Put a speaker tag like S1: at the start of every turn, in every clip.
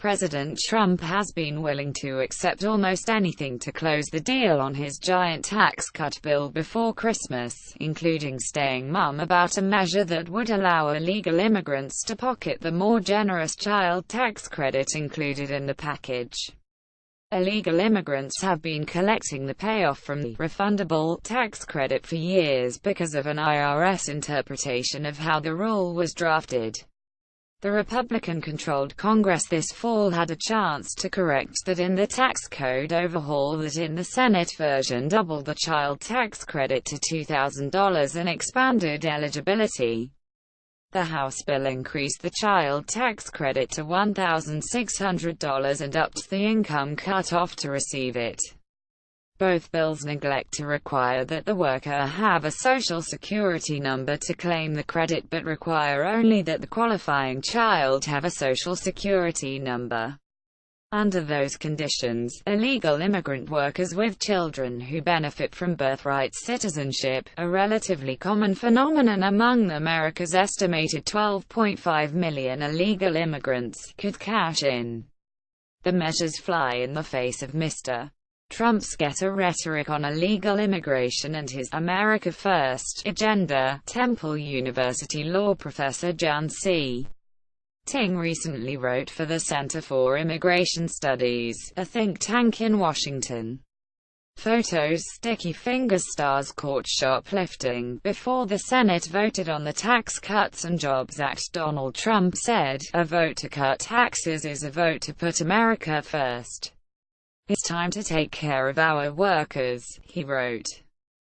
S1: President Trump has been willing to accept almost anything to close the deal on his giant tax cut bill before Christmas, including staying mum about a measure that would allow illegal immigrants to pocket the more generous child tax credit included in the package. Illegal immigrants have been collecting the payoff from the refundable tax credit for years because of an IRS interpretation of how the rule was drafted. The Republican-controlled Congress this fall had a chance to correct that in the tax code overhaul that in the Senate version doubled the child tax credit to $2,000 and expanded eligibility. The House bill increased the child tax credit to $1,600 and upped the income cutoff to receive it. Both bills neglect to require that the worker have a Social Security number to claim the credit but require only that the qualifying child have a Social Security number. Under those conditions, illegal immigrant workers with children who benefit from birthright citizenship, a relatively common phenomenon among America's estimated 12.5 million illegal immigrants, could cash in. The measures fly in the face of Mr. Trump's ghetto rhetoric on illegal immigration and his "America First" agenda. Temple University law professor Jan C. Ting recently wrote for the Center for Immigration Studies, a think tank in Washington. Photos, sticky fingers stars caught shoplifting. Before the Senate voted on the Tax Cuts and Jobs Act, Donald Trump said, "A vote to cut taxes is a vote to put America first. It's time to take care of our workers," he wrote.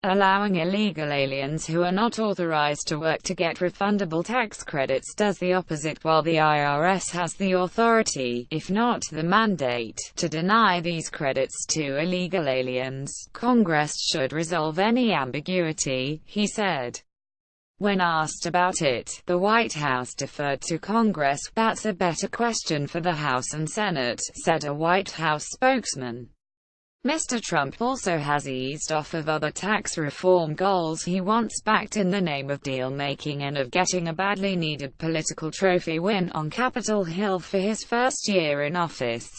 S1: Allowing illegal aliens who are not authorized to work to get refundable tax credits does the opposite, while the IRS has the authority, if not the mandate, to deny these credits to illegal aliens. Congress should resolve any ambiguity, he said. When asked about it, the White House deferred to Congress. "That's a better question for the House and Senate," said a White House spokesman. Mr. Trump also has eased off of other tax reform goals he once backed in the name of deal-making and of getting a badly needed political trophy win on Capitol Hill for his first year in office.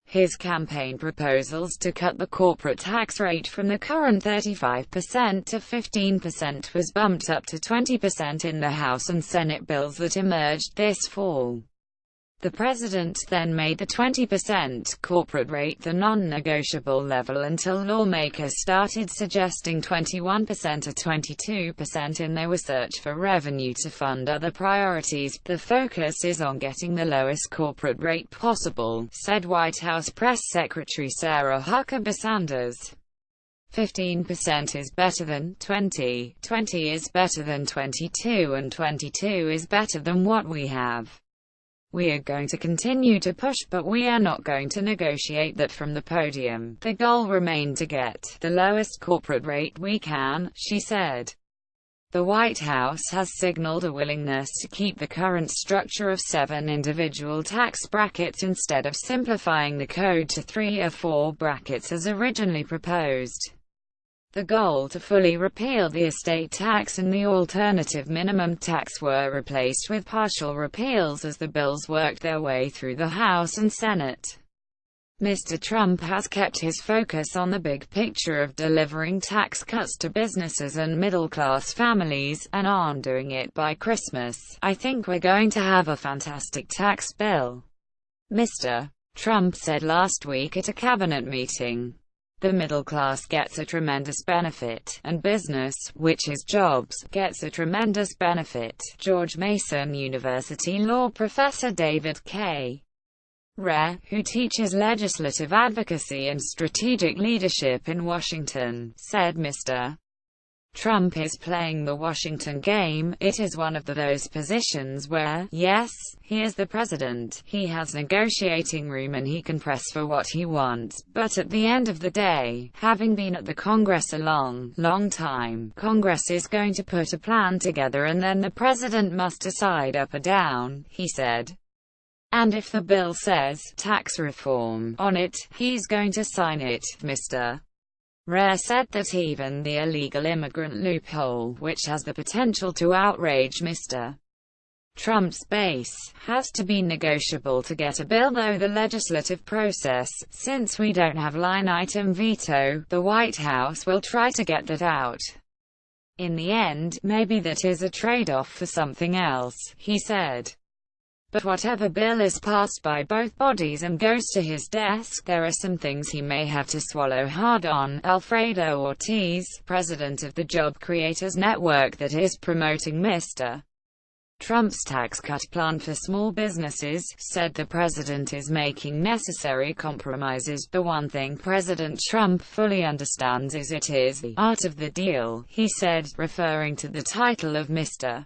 S1: His campaign proposals to cut the corporate tax rate from the current 35% to 15% was bumped up to 20% in the House and Senate bills that emerged this fall. The president then made the 20% corporate rate the non-negotiable level until lawmakers started suggesting 21% or 22% in their search for revenue to fund other priorities. "The focus is on getting the lowest corporate rate possible," said White House Press Secretary Sarah Huckabee Sanders. 15% is better than 20, 20 is better than 22, and 22 is better than what we have. We are going to continue to push, but we are not going to negotiate that from the podium. The goal remained to get the lowest corporate rate we can, she said. The White House has signaled a willingness to keep the current structure of 7 individual tax brackets instead of simplifying the code to 3 or 4 brackets as originally proposed. The goal to fully repeal the estate tax and the alternative minimum tax were replaced with partial repeals as the bills worked their way through the House and Senate. Mr. Trump has kept his focus on the big picture of delivering tax cuts to businesses and middle-class families, and on doing it by Christmas. "I think we're going to have a fantastic tax bill," Mr. Trump said last week at a cabinet meeting. "The middle class gets a tremendous benefit, and business, which is jobs, gets a tremendous benefit." George Mason University law professor David K. Rare, who teaches legislative advocacy and strategic leadership in Washington, said Mr. Trump is playing the Washington game. "It is one of those positions where, yes, he is the president, he has negotiating room and he can press for what he wants, but at the end of the day, having been at the Congress a long time, Congress is going to put a plan together and then the president must decide up or down," he said. "And if the bill says tax reform on it, he's going to sign it." Mr. Rare said that even the illegal immigrant loophole, which has the potential to outrage Mr. Trump's base has to be negotiable to get a bill through the legislative process. Since we don't have line-item veto, the White House will try to get that out. In the end, maybe that is a trade-off for something else, he said. But whatever bill is passed by both bodies and goes to his desk, there are some things he may have to swallow hard on. Alfredo Ortiz, president of the Job Creators Network that is promoting Mr. Trump's tax cut plan for small businesses, said the president is making necessary compromises. The one thing President Trump fully understands is it is the art of the deal, he said, referring to the title of Mr.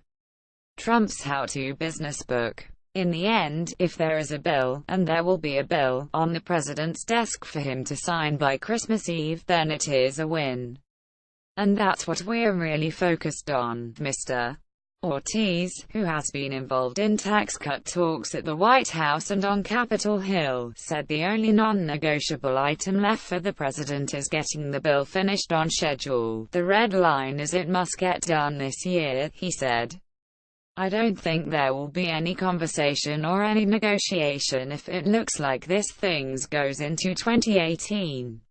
S1: Trump's how-to business book. In the end, if there is a bill, and there will be a bill, on the president's desk for him to sign by Christmas Eve, then it is a win. And that's what we're really focused on, Mr. Ortiz, who has been involved in tax cut talks at the White House and on Capitol Hill, said the only non-negotiable item left for the president is getting the bill finished on schedule. The red line is it must get done this year, he said. I don't think there will be any conversation or any negotiation if it looks like this thing goes into 2018.